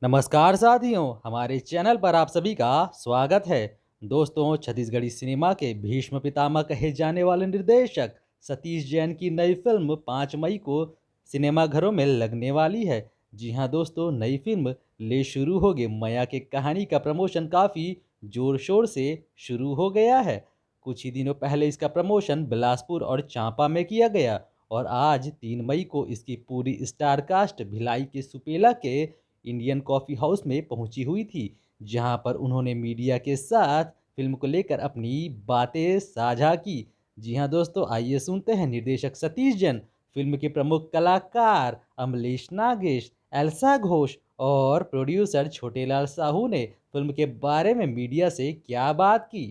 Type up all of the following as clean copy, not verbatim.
नमस्कार साथियों, हमारे चैनल पर आप सभी का स्वागत है। दोस्तों, छत्तीसगढ़ी सिनेमा के भीष्म पितामह कहे जाने वाले निर्देशक सतीश जैन की नई फिल्म 5 मई को सिनेमाघरों में लगने वाली है। जी हां दोस्तों, नई फिल्म ले शुरू होगे मया के कहानी का प्रमोशन काफ़ी जोर शोर से शुरू हो गया है। कुछ ही दिनों पहले इसका प्रमोशन बिलासपुर और चांपा में किया गया और आज 3 मई को इसकी पूरी स्टार कास्ट भिलाई के सुपेला के इंडियन कॉफ़ी हाउस में पहुंची हुई थी, जहां पर उन्होंने मीडिया के साथ फिल्म को लेकर अपनी बातें साझा की। जी हां दोस्तों, आइए सुनते हैं निर्देशक सतीश जैन, फिल्म के प्रमुख कलाकार अमलेश नागेश, एल्सा घोष और प्रोड्यूसर छोटेलाल साहू ने फिल्म के बारे में मीडिया से क्या बात की।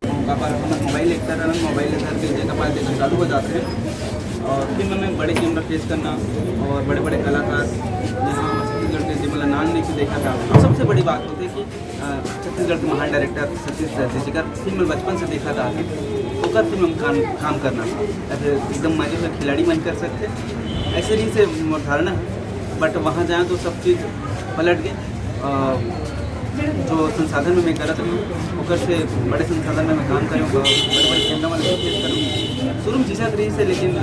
मोबाइल एक तरह मोबाइल घर के जगह पास देखना चालू हो जाते हैं और फिल्म में बड़े कैमरा फेस करना और बड़े बड़े कलाकार यहाँ छत्तीसगढ़ के जिमला नाम लेके देखा था। और सबसे बड़ी बात होती है कि छत्तीसगढ़ के महान डायरेक्टर सतीश जैसे फिल्म बचपन से देखा था होकर फिल्म में काम करना ऐसे एकदम मजे से खिलाड़ी बन कर सकते ऐसे नहीं से धारणा है। बट वहाँ जाए तो सब चीज़ पलट गई। जो संसाधन में मैं करत रही ओकर से बड़े संसाधन में मैं काम करूँगा, बड़े बड़े कैमरा वाले फेस करूँगी। शुरू में झिझक रही से, लेकिन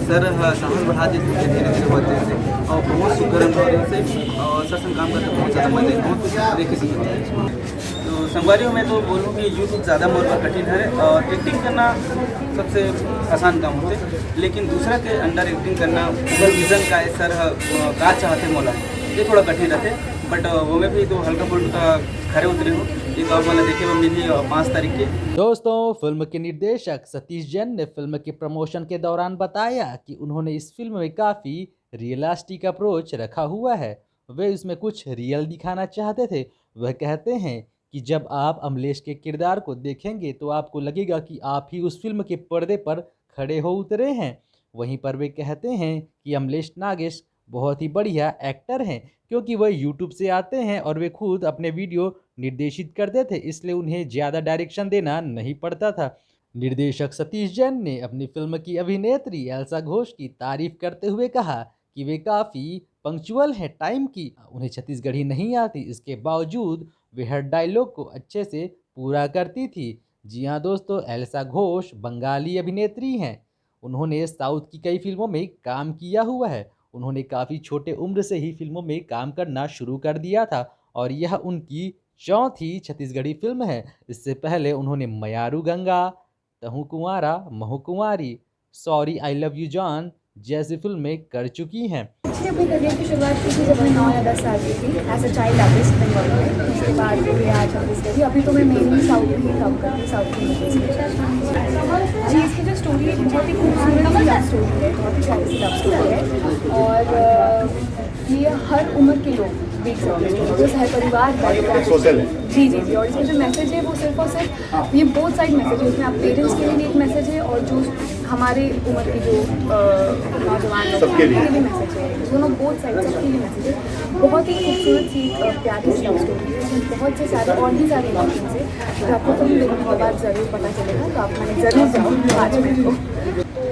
सर साहस बढ़ा दी धीरे धीरे बढ़ते से और बहुत सुगरम हो रही से और सर संग काम करते बहुत ज़्यादा मजे बहुत कुछ देखे सीखते हैं। तो संगवारियों में तो बोलूँ कि यूट्यूब ज़्यादा मोर पर कठिन है और एक्टिंग करना सबसे आसान काम होते, लेकिन दूसरा के अंडर एक्टिंग करना अगर विज़न का है सर का चाहते मोला ये थोड़ा कठिन रहते। बट वो में भी तो हल्का फुल्का खरे उतरे हो एक और वाला देखे वो मिली 5 तारीख के। दोस्तों, फिल्म के निर्देशक सतीश जैन ने फिल्म के प्रमोशन के दौरान बताया कि उन्होंने इस फिल्म में काफ़ी रियलिस्टिक अप्रोच रखा हुआ है। वे इसमें कुछ रियल दिखाना चाहते थे। वह कहते हैं कि जब आप अमलेश के किरदार को देखेंगे तो आपको लगेगा कि आप ही उस फिल्म के पर्दे पर खड़े हो उतरे हैं। वहीं पर वे कहते हैं कि अमलेश नागेश बहुत ही बढ़िया एक्टर हैं, क्योंकि वह यूट्यूब से आते हैं और वे खुद अपने वीडियो निर्देशित करते थे, इसलिए उन्हें ज़्यादा डायरेक्शन देना नहीं पड़ता था। निर्देशक सतीश जैन ने अपनी फिल्म की अभिनेत्री एल्सा घोष की तारीफ करते हुए कहा कि वे काफ़ी पंक्चुअल हैं टाइम की। उन्हें छत्तीसगढ़ी नहीं आती, इसके बावजूद वे हर डायलॉग को अच्छे से पूरा करती थी। जी हाँ दोस्तों, एल्सा घोष बंगाली अभिनेत्री हैं। उन्होंने साउथ की कई फिल्मों में काम किया हुआ है। उन्होंने काफ़ी छोटे उम्र से ही फिल्मों में काम करना शुरू कर दिया था और यह उनकी चौथी छत्तीसगढ़ी फिल्म है। इससे पहले उन्होंने मयारू गंगा, तहु कुंवारा, महू कुंवारी, sorry I love you John जैसी फिल्में कर चुकी हैं। एक्चुअली अपनी करियर की शुरुआत की थी जब मैं 9 या 10 साल की थी as a child artist Bengal में। उसके बाद फिर आज छत्तीसगढ़ी। अभी तो मैं मेनली साउथ में ही काम करती हूँ, साउथ की मूवीज में। जी, इसकी जो स्टोरी है बहुत ही खूबसूरत सी लव स्टोरी है, बहुत ही प्यारी सी लव स्टोरी है और ये हर उम्र के लोग देख सकते हैं, जो सह परिवार जी जी जी। और इसका जो मैसेज है वो सिर्फ और सिर्फ ये बोथ साइड मैसेज है। उसमें आप पेरेंट्स के लिए भी एक मैसेज है और जो हमारे उम्र के जो नौजवान लोग उनके लिए भी मैसेज है। दोनों बोथ साइड सबके लिए मैसेज है। बहुत ही खूबसूरत सी प्यारी सी लव स्टोरी है। इसमें बहुत से सारे और भी सारे इमोशंस है जो आपको फिल्म देखने के बाद ज़रूर पता चलेगा, तो आप मैंने ज़रूर जाऊँ 5 मिनट को। तो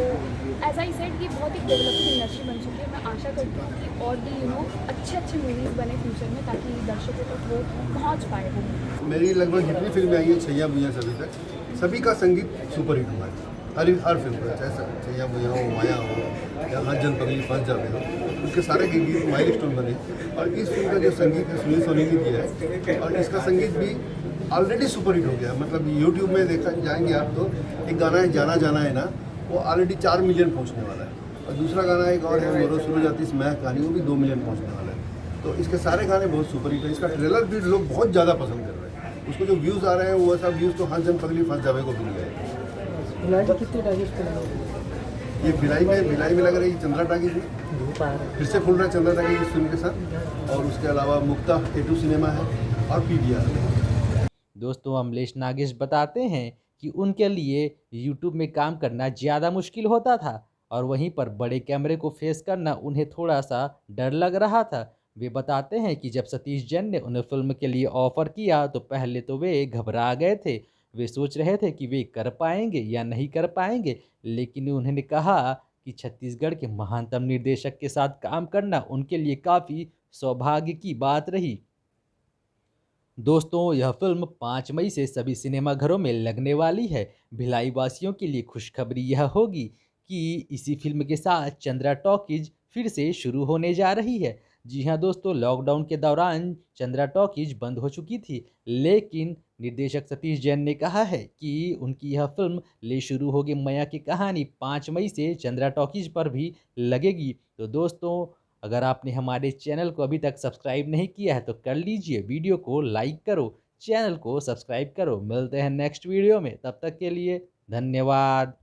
एज आई सेड ये बहुत ही डेवलपिंग इंडस्ट्री बन चुकी है। मैं आशा करती हूँ कि और भी अच्छे मूवीज़ बने फ्यूचर में, ताकि दर्शकों तक वो पहुँच पाए। वो मेरी लगभग जितनी फिल्में आई हैं छैया भुइयाँ सभी का संगीत सुपर हिट हुआ है। हर फिल्म का, चाहे छैया भुइयाँ हो, माया हो या हाथ जन पगली फंस जावे हो, उनके सारे के गीत माइल स्टोन बने। और इस फिल्म का जो संगीत है सुनील सोनी ने दिया है और इसका संगीत भी ऑलरेडी सुपर हिट हो गया। मतलब यूट्यूब में देखा जाएंगे आप तो एक गाना है जाना जाना है ना, वो ऑलरेडी 4 मिलियन पहुँचने वाला है। और दूसरा गाना एक और है मोरो शुरू जाती इस महक कहानी, वो भी 2 मिलियन पहुँचने वाला है। तो इसके सारे गाने बहुत सुपर हिट है। इसका ट्रेलर भी लोग बहुत ज़्यादा पसंद कर रहे हैं। उसको जो व्यूज़ आ रहे हैं वो ऐसा व्यूज़ तो हाथ जन पगली फंस जावे को मिल गए। ये भिलाई में लग रही चंद्रा टाकीज में फिर से खुल रहा है चंद्रा टाकीज इस फिल्म के साथ। और उसके अलावा मुक्ता A2 सिनेमा है और PVR। दोस्तों, अमलेश नागेश बताते हैं कि उनके लिए यूट्यूब में काम करना ज़्यादा मुश्किल होता था और वहीं पर बड़े कैमरे को फेस करना उन्हें थोड़ा सा डर लग रहा था। वे बताते हैं कि जब सतीश जैन ने उन्हें फिल्म के लिए ऑफ़र किया तो पहले तो वे घबरा गए थे। वे सोच रहे थे कि वे कर पाएंगे या नहीं कर पाएंगे, लेकिन उन्होंने कहा कि छत्तीसगढ़ के महानतम निर्देशक के साथ काम करना उनके लिए काफ़ी सौभाग्य की बात रही। दोस्तों, यह फिल्म 5 मई से सभी सिनेमाघरों में लगने वाली है। भिलाई वासियों के लिए खुशखबरी यह होगी कि इसी फिल्म के साथ चंद्रा टॉकीज फिर से शुरू होने जा रही है। जी हाँ दोस्तों, लॉकडाउन के दौरान चंद्रा टॉकीज बंद हो चुकी थी, लेकिन निर्देशक सतीश जैन ने कहा है कि उनकी यह फिल्म ले शुरू होगी माया की कहानी 5 मई से चंद्रा टॉकीज पर भी लगेगी। तो दोस्तों, अगर आपने हमारे चैनल को अभी तक सब्सक्राइब नहीं किया है तो कर लीजिए, वीडियो को लाइक करो, चैनल को सब्सक्राइब करो। मिलते हैं नेक्स्ट वीडियो में, तब तक के लिए धन्यवाद।